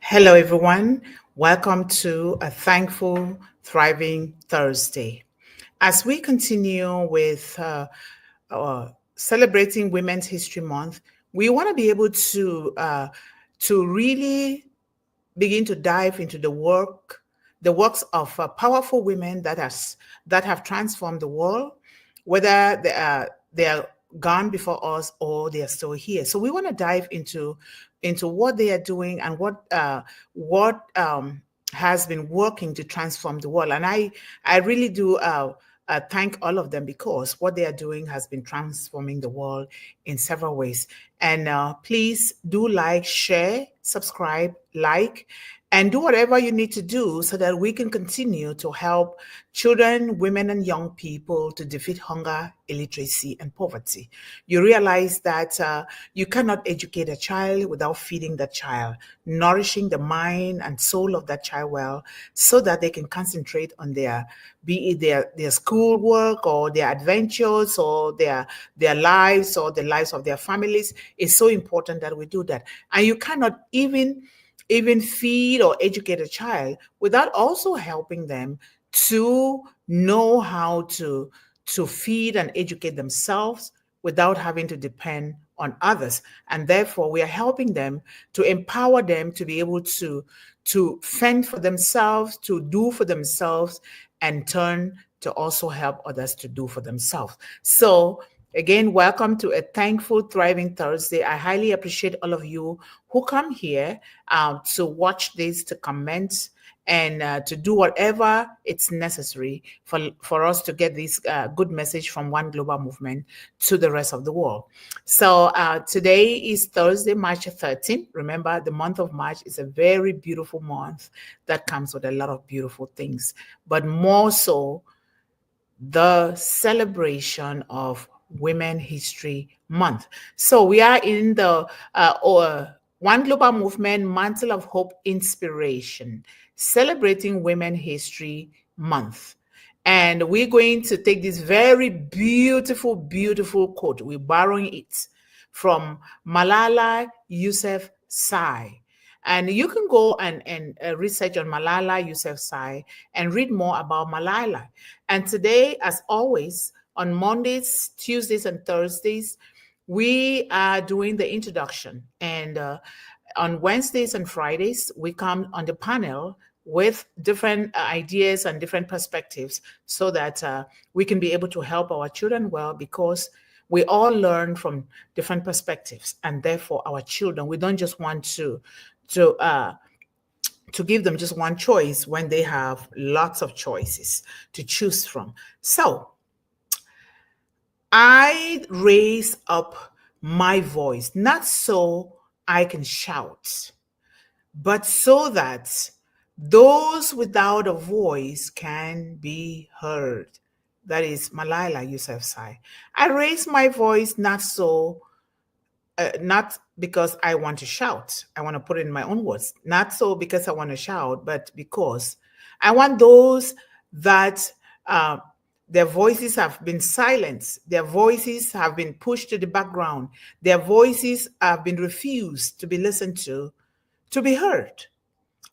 Hello, everyone. Welcome to a thankful, thriving Thursday. As we continue with celebrating Women's History Month, we want to be able to really begin to dive into the works of powerful women that have transformed the world, whether they are gone before us or they are still here. So we want to dive into what they are doing and what has been working to transform the world. And I really do thank all of them because what they are doing has been transforming the world in several ways. And please do like, share, subscribe, like, and do whatever you need to do so that we can continue to help children, women, and young people to defeat hunger, illiteracy, and poverty. You realize that you cannot educate a child without feeding the child, nourishing the mind and soul of that child well, so that they can concentrate on be it their schoolwork or their adventures or their lives or the lives of their families. It's so important that we do that. And you cannot even feed or educate a child without also helping them to know how to feed and educate themselves without having to depend on others. And therefore, we are helping them to empower them to be able to fend for themselves, to do for themselves, and turn to also help others to do for themselves. So again, welcome to a thankful, thriving Thursday. I highly appreciate all of you who come here to watch this, to comment, and to do whatever it's necessary for us to get this good message from one global movement to the rest of the world. So today is Thursday, March 13th. Remember, the month of March is a very beautiful month that comes with a lot of beautiful things, but more so the celebration of Women History Month. So we are in the One Global Movement Mantle of Hope Inspiration, celebrating Women History Month. And we're going to take this very beautiful, beautiful quote. We're borrowing it from Malala Yousafzai. And you can go and research on Malala Yousafzai and read more about Malala. And today, as always, on Mondays, Tuesdays, and Thursdays, we are doing the introduction. And on Wednesdays and Fridays, we come on the panel with different ideas and different perspectives so that we can be able to help our children well, because we all learn from different perspectives. And therefore, our children, we don't just want to give them just one choice when they have lots of choices to choose from. So I raise up my voice, not so I can shout, but so that those without a voice can be heard. That is Malala Yousafzai. I raise my voice not because I want to shout. I want to put it in my own words. Not so because I want to shout, but because I want those that their voices have been silenced. Their voices have been pushed to the background. Their voices have been refused to be listened to be heard.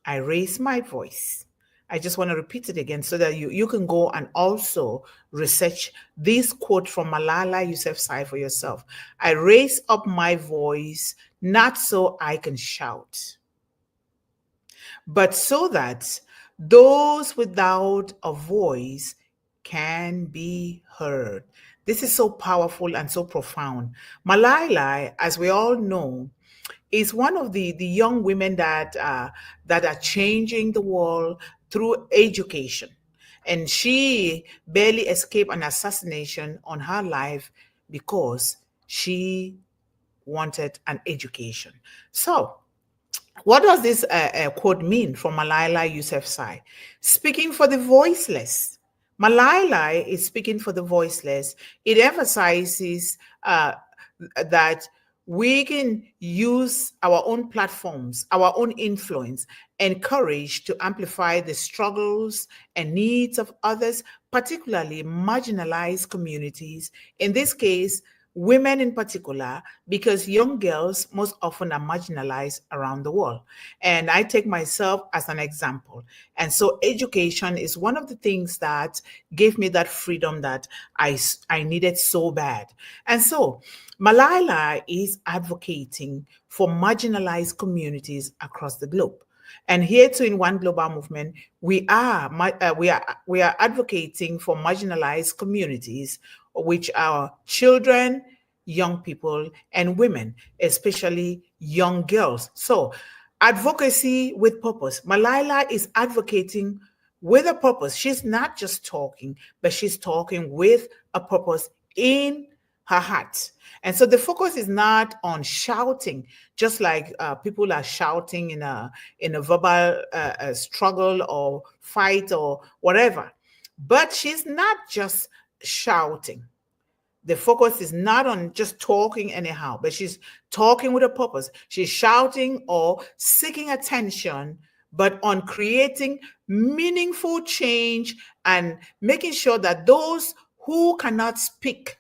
I raise my voice. I just want to repeat it again so that you can go and also research this quote from Malala Yousafzai for yourself. I raise up my voice not so I can shout, but so that those without a voice can be heard. This is so powerful and so profound. Malala, as we all know, is one of the young women that are changing the world through education. And she barely escaped an assassination on her life because she wanted an education. So what does this quote mean from Malala Yousafzai? Speaking for the voiceless. Malala is speaking for the voiceless. It emphasizes that we can use our own platforms, our own influence, and courage to amplify the struggles and needs of others, particularly marginalized communities, in this case, women in particular, because young girls most often are marginalized around the world. And I take myself as an example. And so education is one of the things that gave me that freedom that I needed so bad. And so Malala is advocating for marginalized communities across the globe. And here too, in One Global Movement, we are advocating for marginalized communities, which are children, young people, and women, especially young girls. So, advocacy with purpose. Malala is advocating with a purpose. She's not just talking, but she's talking with a purpose in her heart. And so the focus is not on shouting, just like people are shouting in a verbal struggle or fight or whatever. But she's not just shouting. The focus is not on just talking anyhow, but she's talking with a purpose. She's shouting or seeking attention, but on creating meaningful change and making sure that those who cannot speak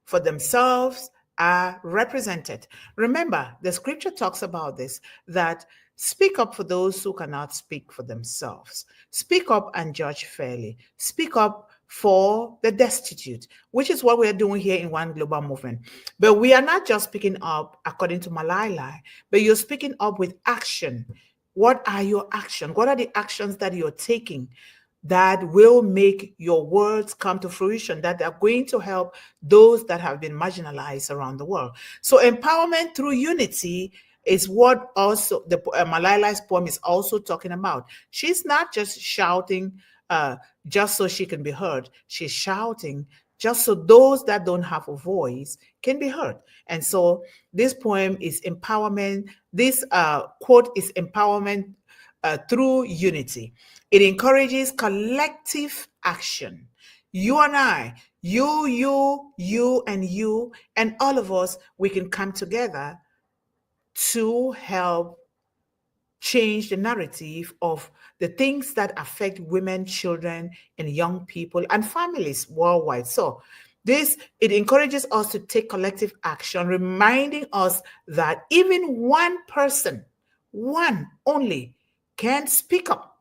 for themselves are represented. Remember, the scripture talks about this, that speak up for those who cannot speak for themselves. Speak up and judge fairly. Speak up for the destitute, which is what we are doing here in One Global Movement. But we are not just speaking up according to Malala, but you're speaking up with action. What are your actions? What are the actions that you're taking that will make your words come to fruition, that are going to help those that have been marginalized around the world? So empowerment through unity is what also the Malala's poem is also talking about. She's not just shouting just so she can be heard. She's shouting just so those that don't have a voice can be heard. And so this poem is empowerment. This quote is empowerment through unity. It encourages collective action. You and I, you, and all of us, we can come together to help change the narrative of the things that affect women, children, and young people and families worldwide. So it encourages us to take collective action, reminding us that even one person, one only, can speak up,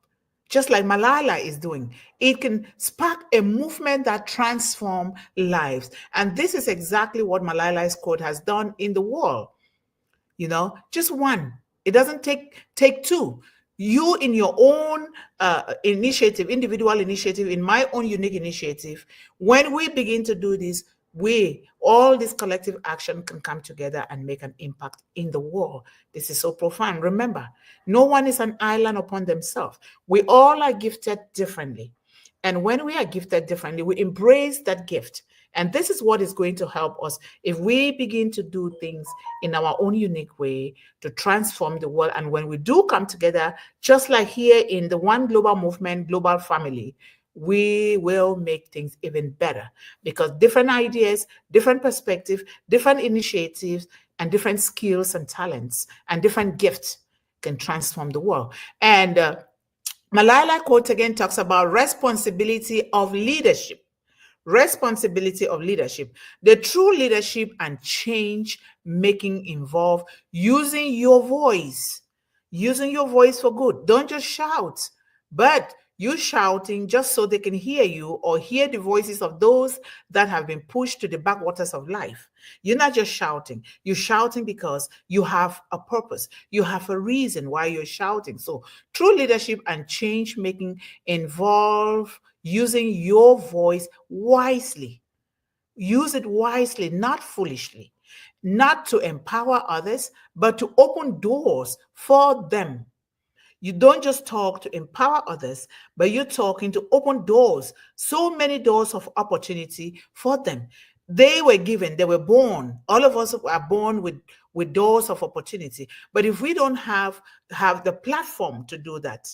just like Malala is doing. It can spark a movement that transforms lives. And this is exactly what Malala's quote has done in the world. Just one. It doesn't take two. You in your own initiative, individual initiative, in my own unique initiative, when we begin to do this, all this collective action can come together and make an impact in the world. This is so profound. Remember, no one is an island upon themselves. We all are gifted differently. And when we are gifted differently, we embrace that gift. And this is what is going to help us if we begin to do things in our own unique way to transform the world. And when we do come together, just like here in the One Global Movement, global family, we will make things even better, because different ideas, different perspectives, different initiatives, and different skills and talents and different gifts can transform the world. And Malala quote again talks about responsibility of leadership. Responsibility of leadership. The true leadership and change making involve using your voice for good. Don't just shout, but you shouting just so they can hear you or hear the voices of those that have been pushed to the backwaters of life. You're not just shouting. You're shouting because you have a purpose. You have a reason why you're shouting. So true leadership and change making involve using your voice wisely. Use it wisely, not foolishly. Not to empower others, but to open doors for them. You don't just talk to empower others, but you're talking to open doors, so many doors of opportunity for them. They were given, they were born. All of us are born with doors of opportunity. But if we don't have the platform to do that,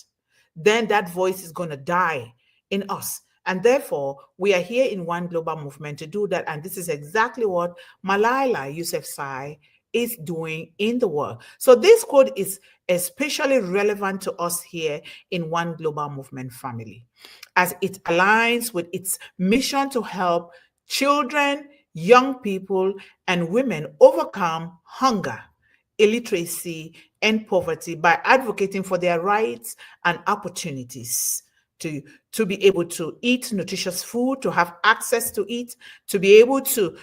then that voice is going to die in us. And therefore, we are here in One Global Movement to do that. And this is exactly what Malala Yousafzai is doing in the world. So this quote is especially relevant to us here in One Global Movement family, as it aligns with its mission to help children, young people, and women overcome hunger, illiteracy, and poverty by advocating for their rights and opportunities to, to be able to eat nutritious food, to have access to eat, to be able to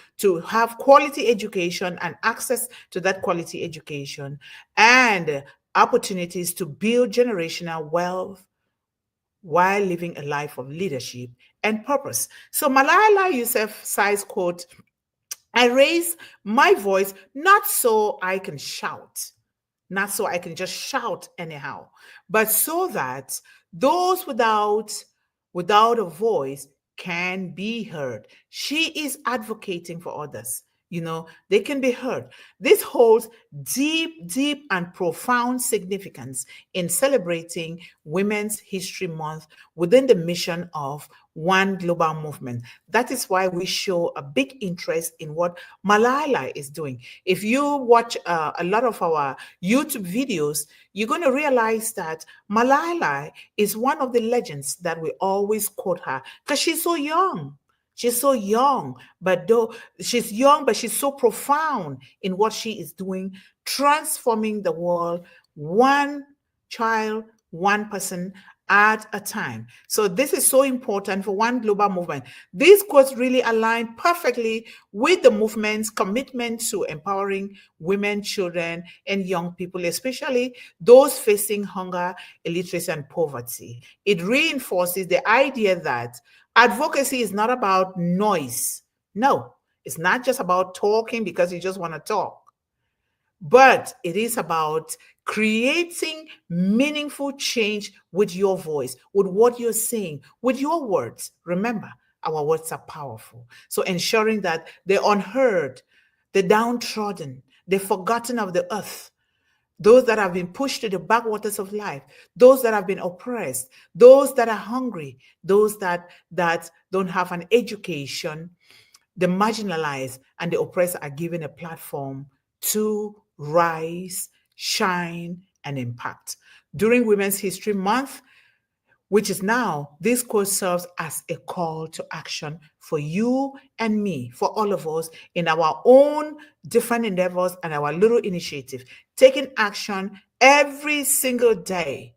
have quality education and access to that quality education, and opportunities to build generational wealth while living a life of leadership and purpose. So Malala Yousafzai's quote, I raise my voice not so I can shout, not so I can just shout anyhow, but so that those without a voice can be heard. She is advocating for others. They can be heard. This holds deep and profound significance in celebrating Women's History Month within the mission of One Global Movement. That is why we show a big interest in what Malala is doing. If you watch a lot of our YouTube videos, you're going to realize that Malala is one of the legends that we always quote her because she's so young. She's so young, but she's so profound in what she is doing, transforming the world, one child, one person at a time. So this is so important for One Global Movement. These quotes really align perfectly with the movement's commitment to empowering women, children, and young people, especially those facing hunger, illiteracy, and poverty. It reinforces the idea that advocacy is not about noise. No, it's not just about talking because you just want to talk, but it is about creating meaningful change with your voice, with what you're saying, with your words. Remember, our words are powerful. So ensuring that the unheard, the downtrodden, the forgotten of the earth, those that have been pushed to the backwaters of life, those that have been oppressed, those that are hungry, those that don't have an education, the marginalized and the oppressed are given a platform to rise, shine, and impact. During Women's History Month, which is now, this quote serves as a call to action for you and me, for all of us in our own different endeavors and our little initiative, taking action every single day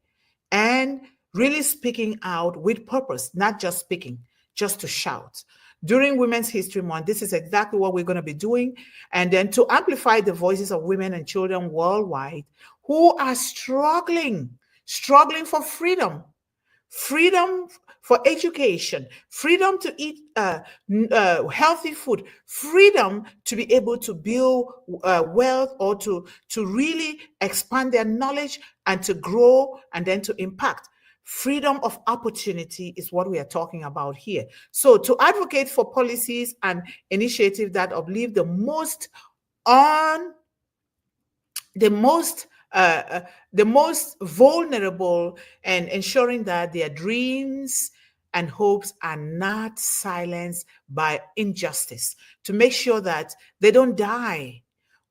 and really speaking out with purpose, not just speaking, just to shout. During Women's History Month, this is exactly what we're going to be doing. And then to amplify the voices of women and children worldwide who are struggling for freedom, freedom for education, freedom to eat healthy food, freedom to be able to build wealth or to really expand their knowledge and to grow and then to impact. Freedom of opportunity is what we are talking about here. So to advocate for policies and initiatives that uplift the most vulnerable and ensuring that their dreams and hopes are not silenced by injustice, to make sure that they don't die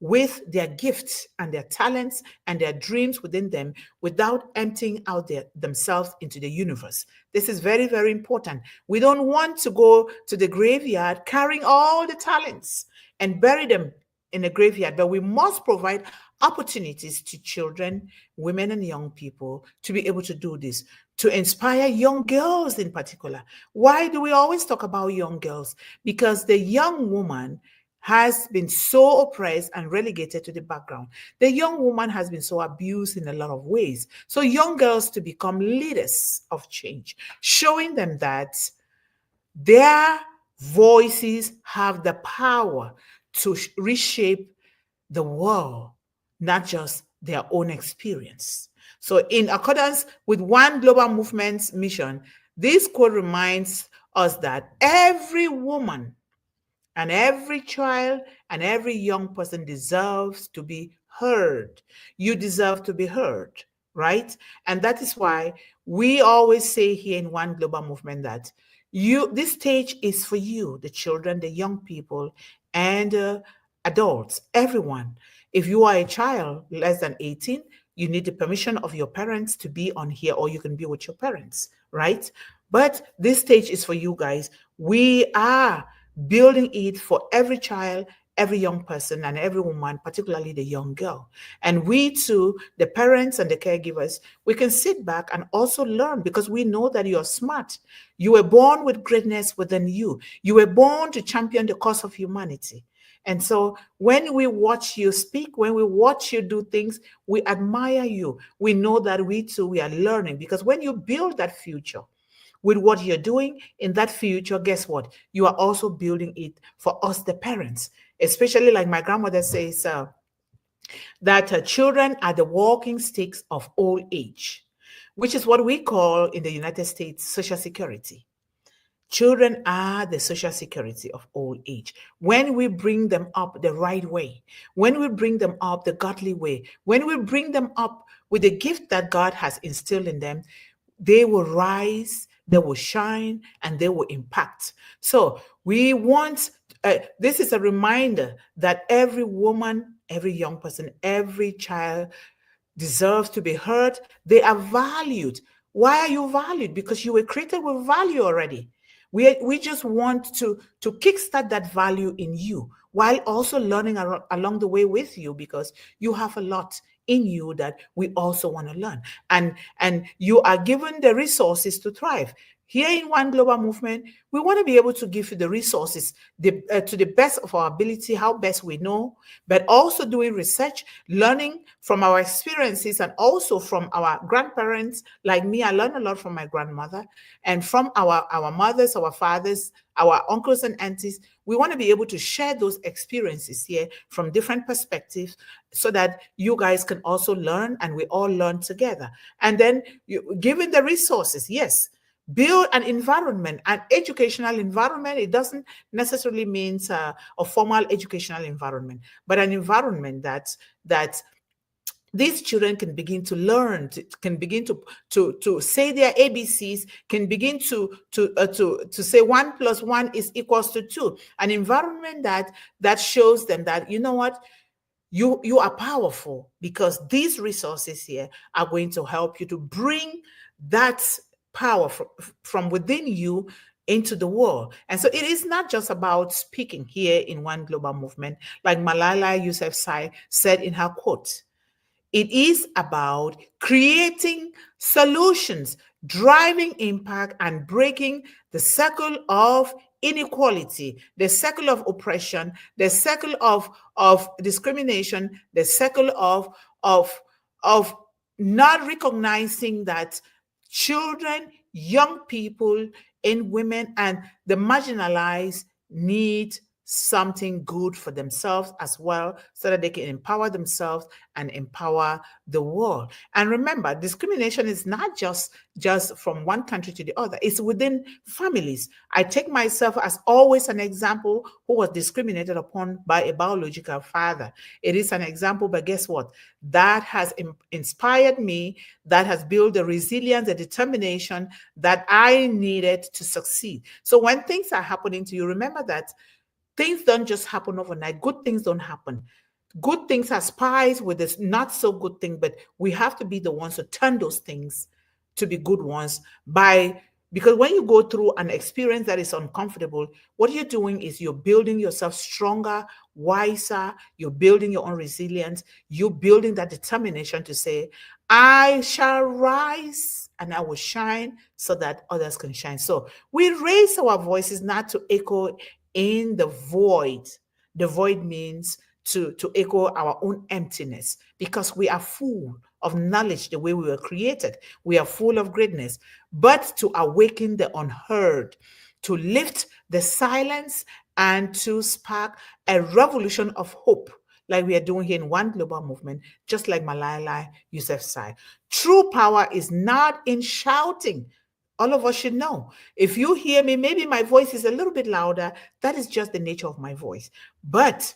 with their gifts and their talents and their dreams within them without emptying out themselves into the universe. This is very, very important. We don't want to go to the graveyard carrying all the talents and bury them in a graveyard, but we must provide opportunities to children, women, and young people to be able to do this, to inspire young girls in particular. Why do we always talk about young girls? Because the young woman has been so oppressed and relegated to the background. The young woman has been so abused in a lot of ways. So young girls to become leaders of change, showing them that their voices have the power to reshape the world, not just their own experience. So in accordance with One Global Movement's mission, this quote reminds us that every woman and every child and every young person deserves to be heard. You deserve to be heard, right? And that is why we always say here in One Global Movement that this stage is for you, the children, the young people, and adults, everyone. If you are a child less than 18, you need the permission of your parents to be on here, or you can be with your parents, right? But this stage is for you guys. We are building it for every child, every young person, and every woman, particularly the young girl. And we too, the parents and the caregivers, we can sit back and also learn, because we know that you're smart. You were born with greatness within you. You were born to champion the cause of humanity. And so when we watch you speak, when we watch you do things, we admire you. We know that we too, we are learning, because when you build that future with what you're doing in that future, guess what? You are also building it for us, the parents, especially like my grandmother says, that children are the walking sticks of old age, which is what we call in the United States Social Security. Children are the social security of old age. When we bring them up the right way, when we bring them up the godly way, when we bring them up with the gift that God has instilled in them, they will rise, they will shine, and they will impact. So we want, this is a reminder that every woman, every young person, every child deserves to be heard. They are valued. Why are you valued? Because you were created with value already. We just want to kickstart that value in you, while also learning along the way with you, because you have a lot in you that we also want to learn. And you are given the resources to thrive. Here in One Global Movement, we want to be able to give you the resources to the best of our ability, how best we know, but also doing research, learning from our experiences, and also from our grandparents. Like me, I learned a lot from my grandmother, and from our mothers, our fathers, our uncles and aunties. We want to be able to share those experiences here from different perspectives, so that you guys can also learn and we all learn together. And then given the resources, yes, build an environment, an educational environment. It doesn't necessarily mean a formal educational environment, but an environment that these children can begin to learn, can begin to say their ABCs, can begin to say 1 + 1 is equals to 2. An environment that shows them that, you know what, you are powerful, because these resources here are going to help you to bring that power from within you into the world. And so it is not just about speaking here in One Global Movement, like Malala Yousafzai said in her quote. It is about creating solutions, driving impact, and breaking the circle of inequality, the circle of oppression, the circle of discrimination, the circle of not recognizing that children, young people, and women, and the marginalized need something good for themselves as well, so that they can empower themselves and empower the world. And remember, discrimination is not just from one country to the other, it's within families. I take myself as always an example who was discriminated upon by a biological father. It is an example, but guess what? That has inspired me, that has built the resilience, the determination that I needed to succeed. So when things are happening to you, remember that things don't just happen overnight. Good things don't happen. Good things are spies with this not so good thing, but we have to be the ones to turn those things to be good ones because when you go through an experience that is uncomfortable, what you're doing is you're building yourself stronger, wiser, you're building your own resilience, you're building that determination to say, I shall rise and I will shine so that others can shine. So we raise our voices not to echo in the void. The void means to echo our own emptiness, because we are full of knowledge the way we were created. We are full of greatness, but to awaken the unheard, to lift the silence, and to spark a revolution of hope, like we are doing here in One Global Movement, just like Malala Yousafzai. True power is not in shouting. All of us should know. If you hear me, maybe my voice is a little bit louder. That is just the nature of my voice. But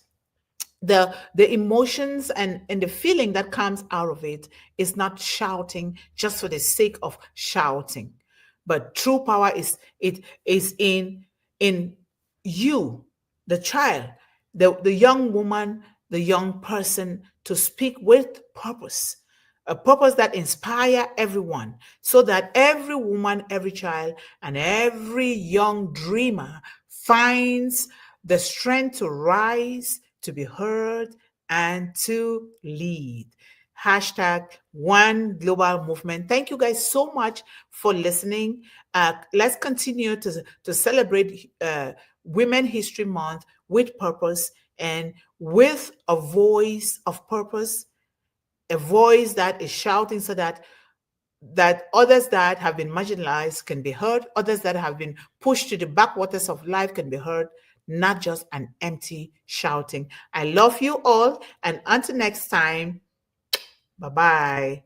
the emotions and the feeling that comes out of it is not shouting just for the sake of shouting. But true power is in you, the child, the young woman, the young person, to speak with purpose, a purpose that inspire everyone, so that every woman, every child, and every young dreamer finds the strength to rise, to be heard, and to lead. Hashtag One Global Movement. Thank you guys so much for listening. Let's continue to celebrate Women History Month with purpose and with a voice of purpose, a voice that is shouting so that others that have been marginalized can be heard, others that have been pushed to the backwaters of life can be heard, not just an empty shouting. I love you all, and until next time, bye-bye.